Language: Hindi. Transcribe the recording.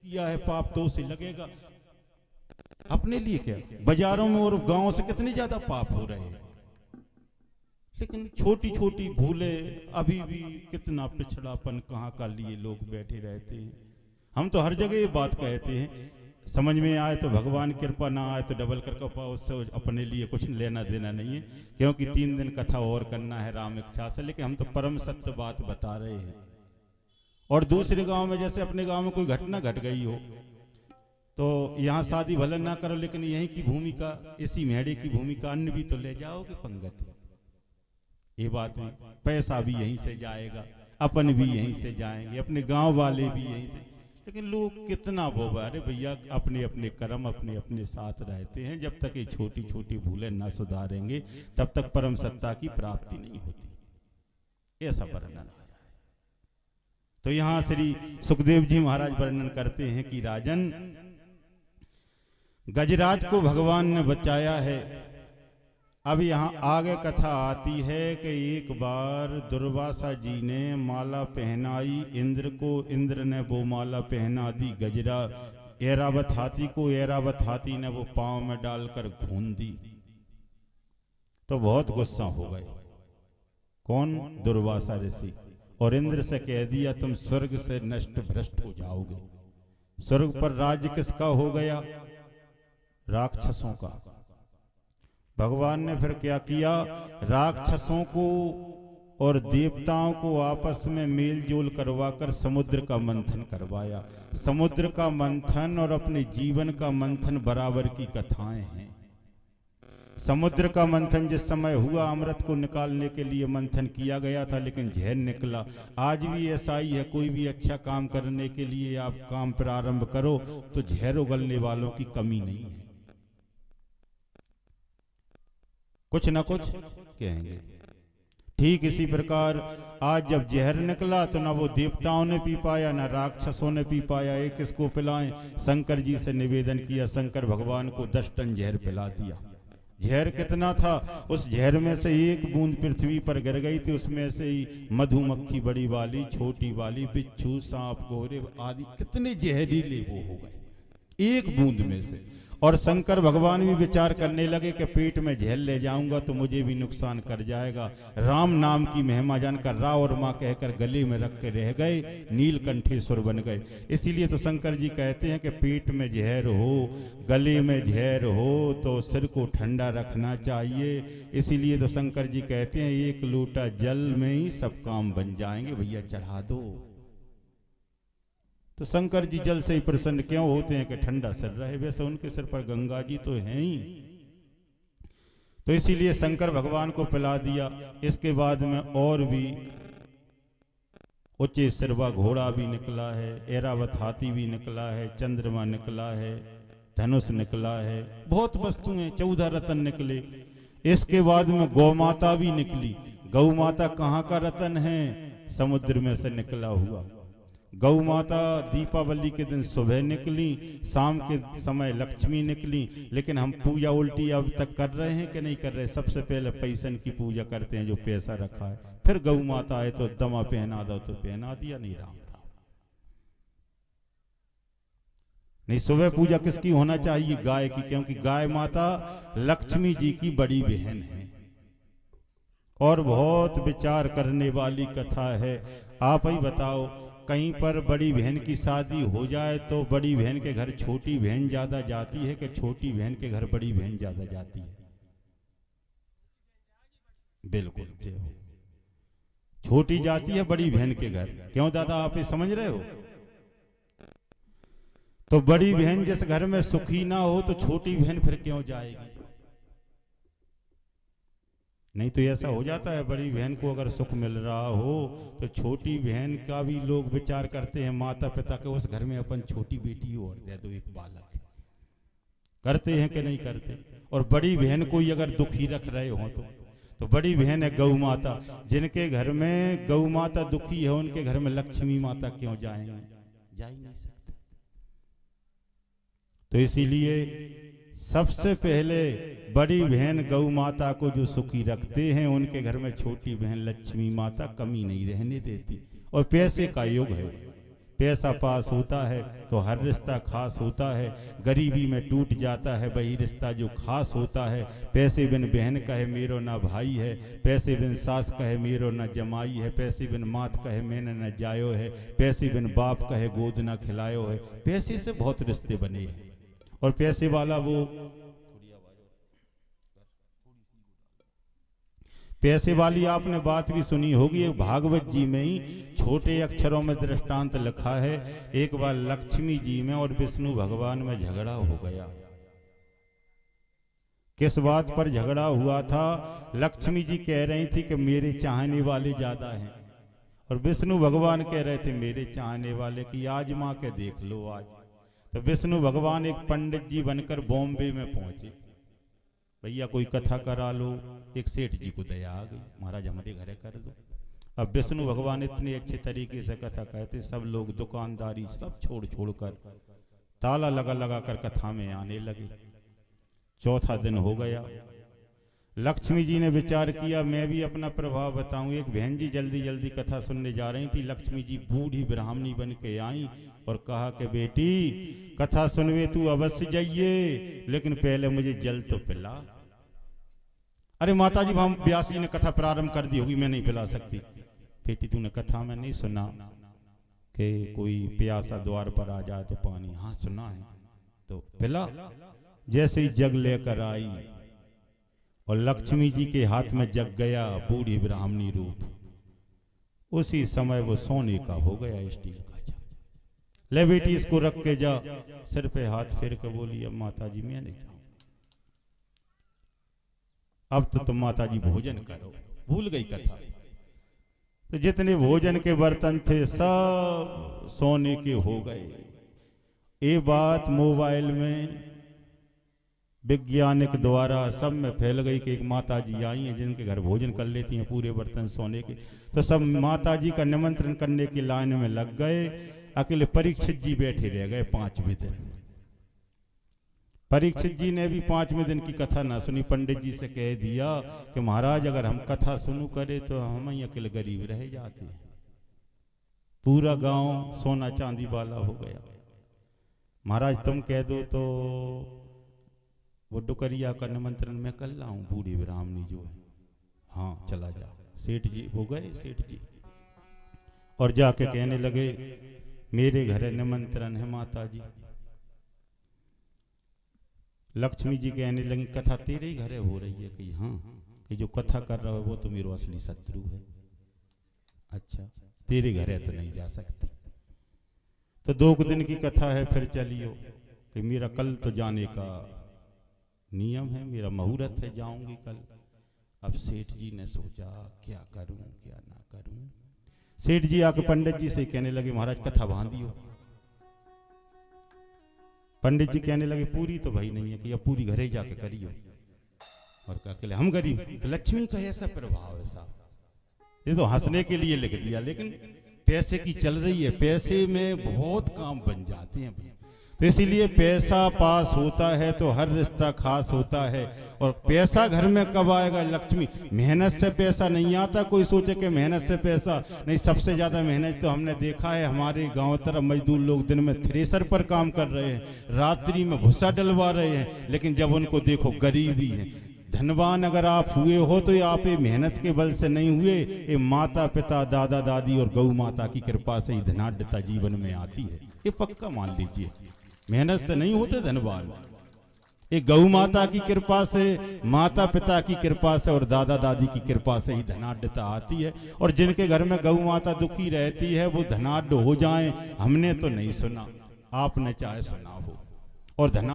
किया है पाप तो उसे लगेगा। अपने लिए क्या, बाजारों में और गांव से कितने ज्यादा पाप हो रहे हैं, लेकिन छोटी छोटी भूले अभी भी कितना पिछड़ापन कहाँ का लिए लोग बैठे रहते हैं। हम तो हर जगह ये बात कहते हैं, समझ में आए तो भगवान कृपा, ना आए तो डबल कर कृपा, उससे अपने लिए कुछ लेना देना नहीं है, क्योंकि 3 दिन कथा और करना है राम इच्छा से। लेकिन हम तो परम सत्य बात बता रहे हैं। और दूसरे गांव में जैसे अपने गांव में कोई घटना घट गई हो तो यहाँ शादी भले ना करो, लेकिन यहीं की भूमिका, इसी मेढ़े की भूमिका अन्न भी तो ले जाओगे पंगत। ये बात नहीं, पैसा भी यहीं से जाएगा, अपन भी यहीं से जाएंगे, अपने गांव वाले भी यहीं से। लेकिन लोग कितना बोबा, अरे भैया अपने अपने कर्म अपने अपने साथ रहते हैं। जब तक ये छोटी छोटी भूलें ना सुधारेंगे तब तक परम सत्ता की प्राप्ति नहीं होती। ऐसा वर्णन है। तो यहाँ श्री सुखदेव जी महाराज वर्णन करते हैं कि राजन, गजराज को भगवान ने बचाया है। अब यहाँ आगे कथा आती है कि एक बार दुर्वासा जी ने माला पहनाई इंद्र को, इंद्र ने वो माला पहना दी गजरा ऐरावत हाथी को, ऐरावत हाथी ने वो पांव में डालकर घून दी। तो बहुत गुस्सा हो गए, कौन, दुर्वासा ऋषि, और इंद्र से कह दिया तुम स्वर्ग से नष्ट भ्रष्ट हो जाओगे। स्वर्ग पर राज्य किसका हो गया, राक्षसों का। भगवान ने फिर क्या किया, राक्षसों को और देवताओं को आपस में मेल जोल करवाकर समुद्र का मंथन करवाया। समुद्र का मंथन और अपने जीवन का मंथन बराबर की कथाएं हैं। समुद्र का मंथन जिस समय हुआ, अमृत को निकालने के लिए मंथन किया गया था, लेकिन जहर निकला। आज भी ऐसा ही है, कोई भी अच्छा काम करने के लिए आप काम प्रारंभ करो तो जहर उगलने वालों की कमी नहीं है, कुछ ना कुछ कहेंगे। ठीक इसी प्रकार आज जब जहर निकला तो ना वो देवताओं ने पी पाया, ना राक्षसों ने पी पाया। एक किसको पिलाएं, शंकर जी से निवेदन किया, शंकर भगवान को 10 टन जहर पिला दिया। जहर कितना था, उस जहर में से एक बूंद पृथ्वी पर गिर गई थी, उसमें से ही मधुमक्खी बड़ी वाली, छोटी वाली, बिच्छू, सांप, गोरे आदि कितने जहरीले वो हो गए एक बूंद में से। और शंकर भगवान भी विचार करने लगे कि पेट में जहर ले जाऊंगा तो मुझे भी नुकसान कर जाएगा। राम नाम की महिमा जानकर रा और माँ कहकर गले में रख के रह गए, नीलकंठेश्वर बन गए। इसीलिए तो शंकर जी कहते हैं कि पेट में जहर हो, गले में जहर हो तो सिर को ठंडा रखना चाहिए। इसीलिए तो शंकर जी कहते हैं एक लोटा जल में ही सब काम बन जाएंगे, भैया चढ़ा दो। तो शंकर जी जल से ही प्रसन्न क्यों होते हैं कि ठंडा सिर रहे, वैसे उनके सिर पर गंगा जी तो हैं ही। तो इसीलिए शंकर भगवान को पिला दिया। इसके बाद में और भी उच्चे सिरवा घोड़ा भी निकला है, ऐरावत हाथी भी निकला है, चंद्रमा निकला है, धनुष निकला है, बहुत वस्तुएं, 14 रतन निकले। इसके बाद में गौ माता भी निकली। गौ माता कहाँ का रतन है, समुद्र में से निकला हुआ। गौ माता दीपावली के दिन सुबह निकली, शाम के समय लक्ष्मी निकली। लेकिन हम पूजा उल्टी अब तक कर रहे हैं कि नहीं कर रहे। सबसे पहले पैसन की पूजा करते हैं, जो पैसा रखा है, फिर गौ माता है तो दमा पहना दो तो पहना दिया, नहीं राम राम। नहीं, सुबह पूजा किसकी होना चाहिए, गाय की, क्योंकि गाय माता लक्ष्मी जी की बड़ी बहन है। और बहुत विचार करने वाली कथा है। आप ही बताओ, कहीं पर बड़ी बहन की शादी हो जाए तो बड़ी बहन के घर छोटी बहन ज्यादा जाती है कि छोटी बहन के घर बड़ी बहन ज्यादा जाती है? बिल्कुल छोटी जाती है बड़ी बहन के घर। क्यों दादा, आप ये समझ रहे हो? तो बड़ी बहन जिस घर में सुखी ना हो तो छोटी बहन फिर क्यों जाएगी? नहीं तो ऐसा हो जाता है, बड़ी बहन को अगर सुख मिल रहा हो तो छोटी बहन का भी लोग विचार करते हैं, माता पिता के उस घर में अपन छोटी बेटी और दे दो, एक बालक। करते हैं कि नहीं करते? और बड़ी बहन को ही अगर दुखी रख रहे हो तो बड़ी बहन है गौ माता। जिनके घर में गौ माता दुखी है उनके घर में लक्ष्मी माता क्यों जाएंगे? जा ही नहीं सकते। तो इसीलिए सबसे पहले बड़ी बहन गौ माता को जो सुखी रखते हैं उनके घर में छोटी बहन लक्ष्मी माता कमी नहीं रहने देती। और पैसे का युग है, पैसा पास होता है तो हर रिश्ता खास होता है, गरीबी में टूट जाता है वही रिश्ता जो खास होता है। पैसे बिन बहन कहे मेरो ना भाई है, पैसे बिन सास कहे मेरो ना जमाई है, पैसे बिन मात कहे मैंने न जायो है, पैसे बिन बाप कहे गोद ना खिलायो है। पैसे से बहुत रिश्ते बने हैं और पैसे वाला वो पैसे वाली आपने बात भी सुनी होगी, भागवत जी में ही छोटे अक्षरों में दृष्टांत लिखा है। एक बार लक्ष्मी जी में और विष्णु भगवान में झगड़ा हो गया। किस बात पर झगड़ा हुआ था? लक्ष्मी जी कह रही थी कि मेरे चाहने वाले ज्यादा हैं और विष्णु भगवान कह रहे थे मेरे चाहने वाले की आजमा के देख लो आज। तो विष्णु भगवान एक पंडित जी बनकर बॉम्बे में पहुंचे, भैया कोई कथा करा लो। एक सेठ जी को दया आ गई, महाराज हमारे घरे कर दो। अब विष्णु भगवान इतने अच्छे तरीके से कथा कहते, सब लोग दुकानदारी सब छोड़ छोड़कर ताला लगा लगा कर कथा में आने लगे। चौथा दिन हो गया, लक्ष्मी जी ने विचार किया मैं भी अपना प्रभाव बताऊं। एक बहन जी जल्दी जल्दी कथा सुनने जा रही थी, लक्ष्मी जी बूढ़ी ब्राह्मणी बन के आई और कहा कि बेटी कथा सुनवे तू अवश्य जाइए, लेकिन पहले मुझे जल तो पिला। अरे माता जी हम व्यास जी ने कथा प्रारंभ कर दी होगी, मैं नहीं पिला सकती। बेटी तूने कथा में नहीं सुना कि कोई प्यासा द्वार पर आ जाए तो पानी? हाँ सुना है, तो पिला। जैसे ही जग लेकर आई और लक्ष्मी जी के हाथ में जग गया बूढ़ी ब्राह्मणी रूप, उसी समय वो सोने का हो गया, स्टील का जग। ले बेटी इसको रख के जा। सिर पे हाथ फेर के बोली अब माता जी मैं नहीं जाऊं, अब तो तुम माता जी भोजन करो। भूल गई कथा। तो जितने भोजन के बर्तन थे सब सोने के हो गए। ये बात मोबाइल में वैज्ञानिक द्वारा सब में फैल गई कि एक माता जी आई हैं जिनके घर भोजन कर लेती हैं पूरे बर्तन सोने के। तो सब माता जी का निमंत्रण करने की लाइन में लग गए। अकेले परीक्षित जी बैठे रह गए 5वें दिन। परीक्षित जी ने भी 5वें दिन की कथा ना सुनी। पंडित जी से कह दिया कि महाराज अगर हम कथा सुनू करे तो हम ही अकेले गरीब रह जाते हैं, पूरा गांव सोना चांदी वाला हो गया। महाराज तुम कह दो तो वो डुकरिया का निमंत्रण मैं कर लाऊं, बूढ़ी ब्राह्मणी जो है। हाँ चला जा। सेठ जी वो गए, सेठ जी और जाके कहने लगे मेरे घर निमंत्रण है माता जी। लक्ष्मी जी कहने लगी कथा तेरे ही घरे हो रही है? कि हाँ। कि जो कथा कर रहा है वो तो मेरा असली शत्रु है। अच्छा तेरे घरे तो नहीं जा सकती। तो 2 दिन की कथा है, फिर चलियो कि मेरा कल तो जाने का नियम है, मेरा मुहूर्त है, जाऊंगी कल। अब सेठ जी ने सोचा क्या करूं क्या ना करूं। सेठ जी आके पंडित जी से कहने लगे महाराज कथा बांधियो। पंडित जी कहने लगे पूरी तो भाई नहीं है कि अब पूरी घरे जाके करियो। और क्या हम गरीब। तो लक्ष्मी का ऐसा प्रभाव है साहब, ये तो हंसने के लिए लिख दिया, लेकिन पैसे की चल रही है, पैसे में बहुत काम बन जाते हैं भाई। तो इसीलिए पैसा पास होता है तो हर रिश्ता खास होता है। और पैसा घर में कब आएगा? लक्ष्मी। मेहनत से पैसा नहीं आता। कोई सोचे कि मेहनत से पैसा नहीं, सबसे ज्यादा मेहनत तो हमने देखा है हमारे गांव तरफ मजदूर लोग दिन में थ्रेसर पर काम कर रहे हैं, रात्रि में भूसा डलवा रहे हैं, लेकिन जब उनको देखो गरीबी है। धनवान अगर आप हुए हो तो आप ये मेहनत के बल से नहीं हुए, ये माता पिता दादा दादी और गौ माता की कृपा से ही धनाढ्यता जीवन में आती है। ये पक्का मान लीजिए, मेहनत से नहीं होते धनवान। ये गौ माता की कृपा से, माता पिता की कृपा से और दादा दादी की कृपा से ही धनाढ्यता आती है। और जिनके घर में गौ माता दुखी रहती है वो धनाढ्य हो जाएं, हमने तो नहीं सुना, आपने चाहे सुना हो। और धना